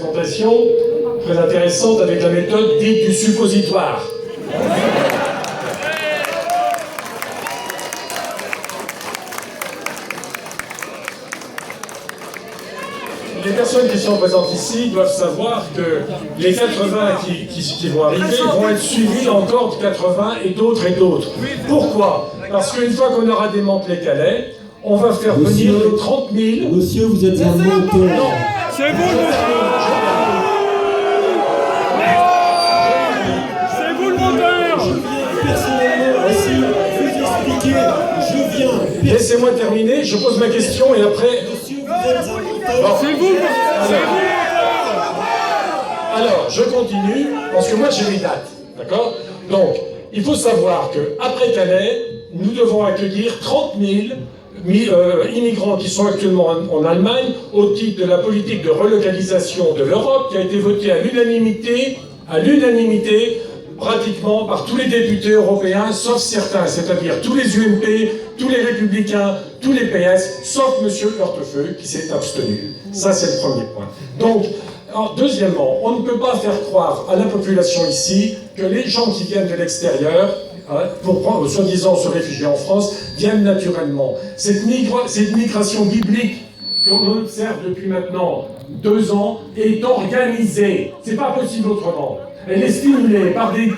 présentation très intéressante avec la méthode dite du suppositoire. Les personnes qui sont présentes ici doivent savoir que les 80 qui vont arriver vont être suivis encore de 80 et d'autres et d'autres. Pourquoi? Parce qu'une fois qu'on aura démantelé Calais, on va faire venir les 30 000... Monsieur, vous êtes un menteur. C'est vous le menteur. C'est vous le menteur. Je viens personnellement ici vous expliquer. Je viens. Laissez-moi terminer, je pose ma question et après... Monsieur, vous êtes un menteur. C'est vous le menteur. Alors, je continue, parce que moi j'ai les dates, d'accord? Donc, il faut savoir qu'après Calais, nous devons accueillir 30 000 immigrants qui sont actuellement en Allemagne au titre de la politique de relocalisation de l'Europe qui a été votée à l'unanimité, pratiquement par tous les députés européens, sauf certains, c'est-à-dire tous les UMP, tous les Républicains, tous les PS, sauf M. Hortefeux qui s'est abstenu. Ça, c'est le premier point. Donc, deuxièmement, on ne peut pas faire croire à la population ici que les gens qui viennent de l'extérieur, pour prendre, soi-disant, se réfugier en France, viennent naturellement. Cette migration biblique qu'on observe depuis maintenant 2 ans est organisée. C'est pas possible autrement. Elle est stimulée par des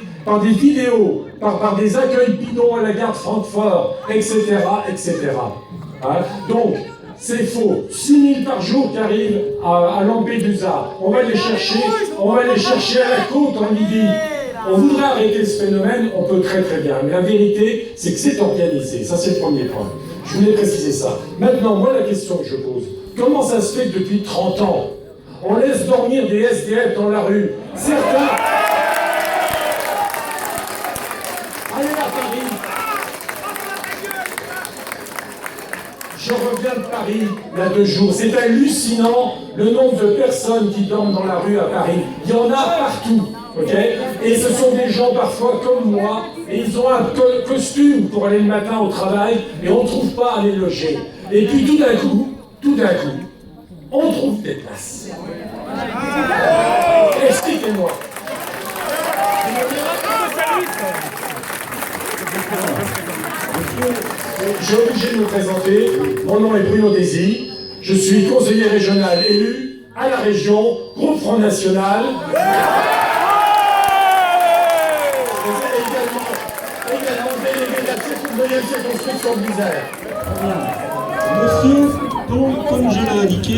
vidéos, par des accueils bidons à la gare de Francfort, etc., etc. Donc, c'est faux. 6 000 par jour qui arrivent à Lampedusa. On va les chercher à la côte en Libye. On voudrait arrêter ce phénomène, on peut très très bien. Mais la vérité, c'est que c'est organisé. Ça, c'est le premier point. Je voulais préciser ça. Maintenant, moi, la question que je pose, comment ça se fait que depuis 30 ans, on laisse dormir des SDF dans la rue? Certains... Allez à Paris. Je reviens de Paris, il y a 2 jours. C'est hallucinant le nombre de personnes qui dorment dans la rue à Paris. Il y en a partout. Okay, et ce sont des gens parfois comme moi, et ils ont un costume pour aller le matin au travail, et on ne trouve pas à les loger. Et puis tout d'un coup, on trouve des places. Expliquez-moi. Je suis obligé de me présenter. Mon nom est Bruno Désy. Je suis conseiller régional élu à la région, groupe Front National. Également délégué de la 9e circonscription de l'Isère. Monsieur, donc, comme je l'ai indiqué,